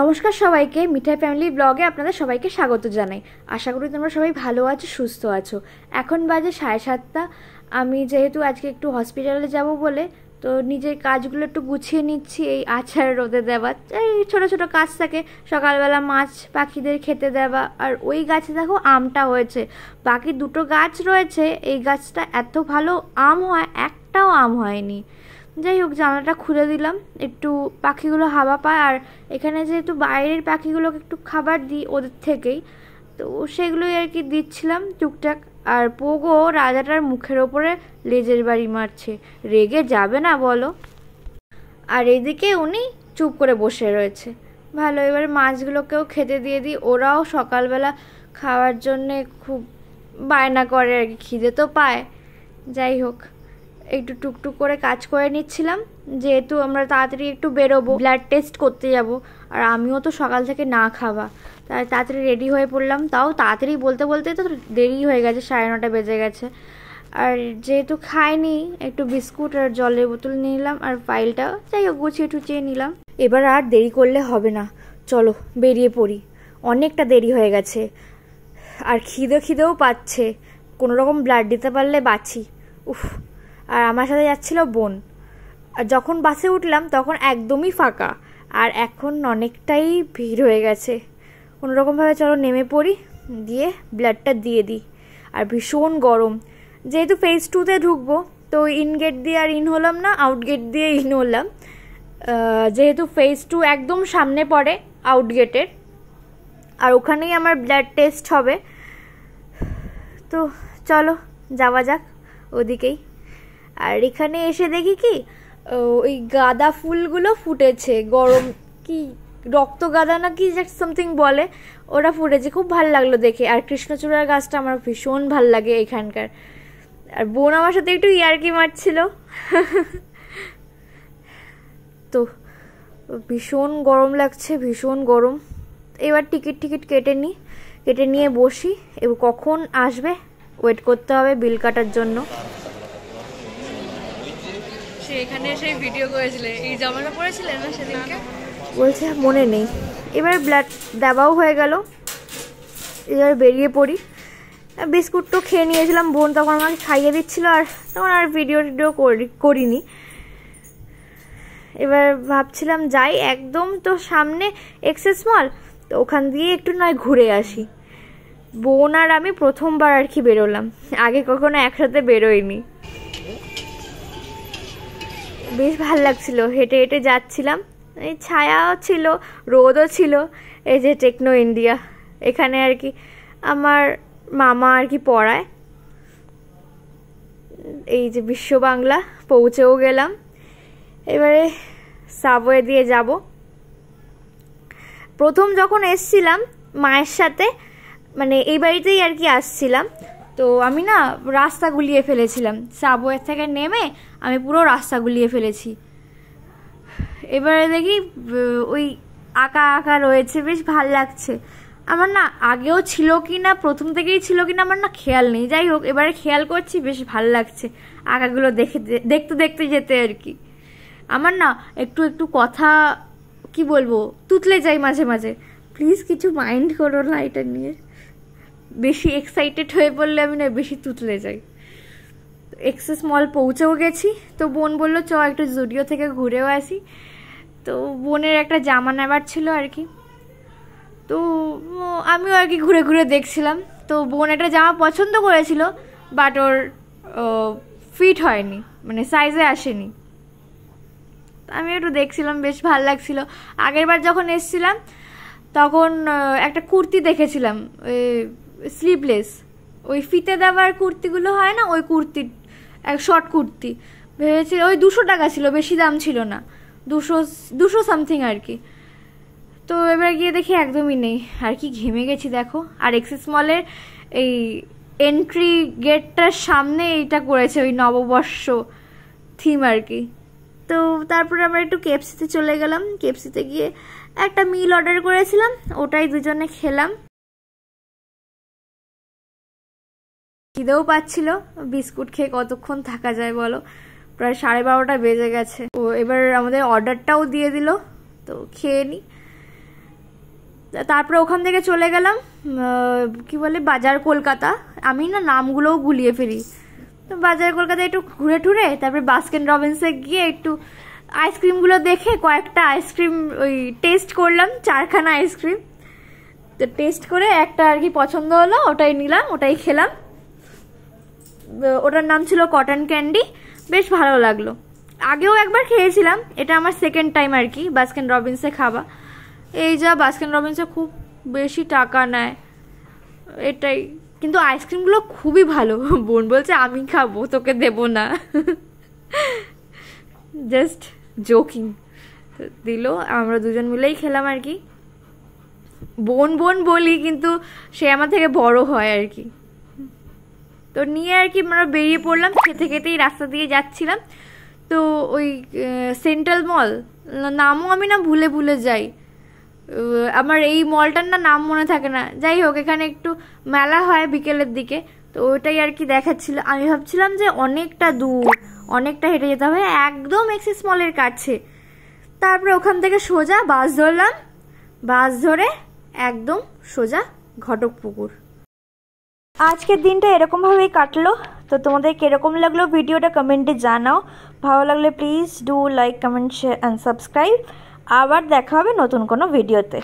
নমস্কার সবাইকে, মিঠাই ফ্যামিলি ব্লগে আপনাদের সবাইকে স্বাগত জানাই। আশা করি তোমরা সবাই ভালো আছো, সুস্থ আছো। এখন বাজে 7:30। আমি যেহেতু আজকে একটু হসপিটালে যাব বলে তো নিজের কাজগুলো একটু গুছিয়ে নিচ্ছি। এই আচার রোদে দেওয়া, এই ছোটো ছোটো কাজ থাকে, সকালবেলা মাছ পাখিদের খেতে দেওয়া। আর ওই গাছে দেখো আমটা হয়েছে, বাকি দুটো গাছ রয়েছে। এই গাছটা এত ভালো আম হয়, একটাও আম হয়নি। যাই হোক, জানলাটা খুলে দিলাম, একটু পাখিগুলো হাওয়া পায়। আর এখানে যেহেতু বাইরের পাখিগুলোকে একটু খাবার দিই ওদের থেকেই, তো সেগুলোই আর কি দিচ্ছিলাম টুকটাক। আর পোগো রাজাটার মুখের ওপরে লেজের বাড়ি মারছে, রেগে যাবে না বলো? আর এইদিকে উনি চুপ করে বসে রয়েছে। ভালো, এবারে মাছগুলোকেও খেতে দিয়ে দিই। ওরাও সকালবেলা খাওয়ার জন্যে খুব বায়না করে আর কি, খিদে তো পায়। যাই হোক, একটু টুকটুক করে কাজ করে নিচ্ছিলাম, যেহেতু আমরা তাড়াতাড়ি একটু বেরোবো, ব্লাড টেস্ট করতে যাব। আর আমিও তো সকাল থেকে না খাওয়া, তাই তাড়াতাড়ি রেডি হয়ে পড়লাম। তাও তাড়াতাড়ি বলতে বলতে তো দেরি হয়ে গেছে, 9:30 বেজে গেছে। আর যেহেতু খাইনি, একটু বিস্কুট আর জলের বোতল নিলাম, আর ফাইলটা যাই হোক গুছিয়ে টুচিয়ে নিলাম। এবার আর দেরি করলে হবে না, চলো বেরিয়ে পড়ি। অনেকটা দেরি হয়ে গেছে, আর খিদেও পাচ্ছে। কোনো রকম ব্লাড দিতে পারলে বাঁচি। উফ! আর আমার সাথে যাচ্ছিল বোন। আর যখন বাসে উঠলাম তখন একদমই ফাঁকা, আর এখন অনেকটাই ভিড় হয়ে গেছে। কোনোরকমভাবে চলো নেমে পড়ি, দিয়ে ব্লাডটা দিয়ে দিই। আর ভীষণ গরম, যেহেতু ফেজ 2-তে ঢুকবো, তো ইন গেট দিয়ে আর ইন হলাম না, আউট গেট দিয়ে ইন হলাম। যেহেতু ফেজ 2 একদম সামনে পড়ে আউট গেটের, আর ওখানেই আমার ব্লাড টেস্ট হবে। তো চলো যাওয়া যাক ওদিকেই। আর এখানে এসে দেখি কি, ওই গাঁদা ফুলগুলো ফুটেছে। গরম কি রক্ত গাঁদা না কি সামথিং বলে, ওরা ফুটেছে, খুব ভালো লাগলো দেখে। আর কৃষ্ণচূড়ার গাছটা আমার ভীষণ ভাল লাগে এখানকার। আর বোন আমার সাথে একটু ইয়ার্কি মারছিল। তো ভীষণ গরম লাগছে, ভীষণ গরম। এবার টিকিট কেটে নিয়ে বসি। এবার কখন আসবে ওয়েট করতে হবে বিল কাটার জন্য। এখানে এসে ভিডিও করেছিলে, এই জামাটা পরেছিলে না সেদিনকে? বলছে মনে নেই। এবার ব্লাড দেওয়াও হয়ে গেল, এবার বেরিয়ে পড়ি। বিস্কুট তো খেয়ে নিয়েছিলাম, বোন তখন আমাকে খাইয়ে দিচ্ছিল, আর তখন আর ভিডিও করিনি। এবার ভাবছিলাম যাই, একদম তো সামনে এক্সেস মল, তো ওখান দিয়ে একটু নয় ঘুরে আসি। বোন আর আমি প্রথমবার আর কি বেরোলাম, আগে কখনো একসাথে বেরোইনি। বেশ ভাল লাগছিল, হেঁটে হেঁটে যাচ্ছিলাম। এই ছায়াও ছিল, রোদও ছিল। এই যে টেকনো ইন্ডিয়া, এখানে আর কি আমার মামা আর কি পড়ায়। এই যে বিশ্ব বাংলা, পৌঁছেও গেলাম। এবারে সাবওয়ে দিয়ে যাব। প্রথম যখন এসছিলাম মায়ের সাথে, মানে এই বাড়িতেই আর কি আসছিলাম, তো আমি না রাস্তা গুলিয়ে ফেলেছিলাম। সাবওয়ে থেকে নেমে আমি পুরো রাস্তা গুলিয়ে ফেলেছি। এবারে দেখি ওই আঁকা রয়েছে, বেশ ভাল লাগছে। আমার না আগেও ছিল কি না, প্রথম থেকেই ছিল কি না আমার না খেয়াল নেই। যাই হোক, এবারে খেয়াল করছি, বেশ ভাল লাগছে আঁকাগুলো দেখতে যেতে আর কি। আমার না একটু কথা কি বলবো, তুতলে যাই মাঝে মাঝে। প্লিজ কিছু মাইন্ড করো না এটা নিয়ে। বেশি এক্সাইটেড হয়ে পড়লে আমি না বেশি তুতলে যাই। এক্সেস মল পৌঁছেও গেছি, তো বোন বললো চ একটু জুডিও থেকে ঘুরেও আসি। তো বোনের একটা জামা নেবার ছিল আর কি, তো আমিও আর কি ঘুরে ঘুরে দেখছিলাম। তো বোন একটা জামা পছন্দ করেছিল, বাট ওর ফিট হয়নি, মানে সাইজে আসেনি। আমি একটু দেখছিলাম, বেশ ভালো লাগছিল। আগের বার যখন এসছিলাম তখন একটা কুর্তি দেখেছিলাম, ওই স্লিভলেস, ওই ফিতে দেওয়ার কুর্তিগুলো হয় না, ওই কুর্তি, এক শর্ট কুর্তি ভেবেছি। ওই 200 টাকা ছিল, বেশি দাম ছিল না, 200 সামথিং আর কি। তো এবার গিয়ে দেখি একদমই নেই। আর কি ঘেমে গেছি দেখো। আর এক্সেস মলের এই এন্ট্রি গেটটার সামনে এইটা করেছে, ওই নববর্ষ থিম আর কি। তো তারপরে আমরা একটু কেএফসিতে চলে গেলাম। কেএফসিতে গিয়ে একটা মিল অর্ডার করেছিলাম, ওটাই দুজনে খেলাম। খিদেও পাচ্ছিল, বিস্কুট খেয়ে কতক্ষণ থাকা যায় বলো, প্রায় 12:30 বেজে গেছে। ও এবার আমাদের অর্ডারটাও দিয়ে দিল, তো খেয়ে নি। তারপরে ওখান থেকে চলে গেলাম কি বলে বাজার কলকাতা। আমি না নামগুলোও গুলিয়ে ফেলি। তো বাজার কলকাতা একটু ঘুরে টুরে তারপরে বাস্কিন রবিন্সে গিয়ে একটু আইসক্রিমগুলো দেখে কয়েকটা আইসক্রিম ওই টেস্ট করলাম, 4খানা আইসক্রিম। তো টেস্ট করে একটা আর কি পছন্দ হলো, ওটাই নিলাম, ওটাই খেলাম। ওটার নাম ছিল কটন ক্যান্ডি, বেশ ভালো লাগলো। আগেও একবার খেয়েছিলাম, এটা আমার সেকেন্ড টাইম আর কি বাস্কিন রবিন্সে খাওয়া। এই যা বাস্কিন রবিন্সে খুব বেশি টাকা নেয় এটাই, কিন্তু আইসক্রিমগুলো খুবই ভালো। বোন বলছে আমি খাবো, তোকে দেবো না। Just joking. দিল, আমরা দুজন মিলেই খেলাম আর কি। বোন বোন বলি, কিন্তু সে আমার থেকে বড় হয় আর কি। তো নিয়ে আর কি আমরা বেরিয়ে পড়লাম, খেতে খেতেই রাস্তা দিয়ে যাচ্ছিলাম। তো ওই সেন্ট্রাল মল, নামও আমি না ভুলে ভুলে যাই, আমার এই মলটার না নাম মনে থাকে না। যাই হোক, এখানে একটু মেলা হয় বিকেলের দিকে, তো ওইটাই আর কি দেখাচ্ছিল। আমি ভাবছিলাম যে অনেকটা দূর, অনেকটা হেঁটে যেতে হবে, একদম এক্সিস মলের কাছে। তারপরে ওখান থেকে সোজা বাস ধরলাম, বাস ধরে একদম সোজা ঘটকপুকুর। আজকের দিনটা এরকমভাবেই কাটলো। তো তোমাদের কিরকম লাগলো ভিডিওটা কমেন্টে জানাও। ভালো লাগলে please do like, comment, share and subscribe. আবার দেখা হবে নতুন কোনো ভিডিওতে।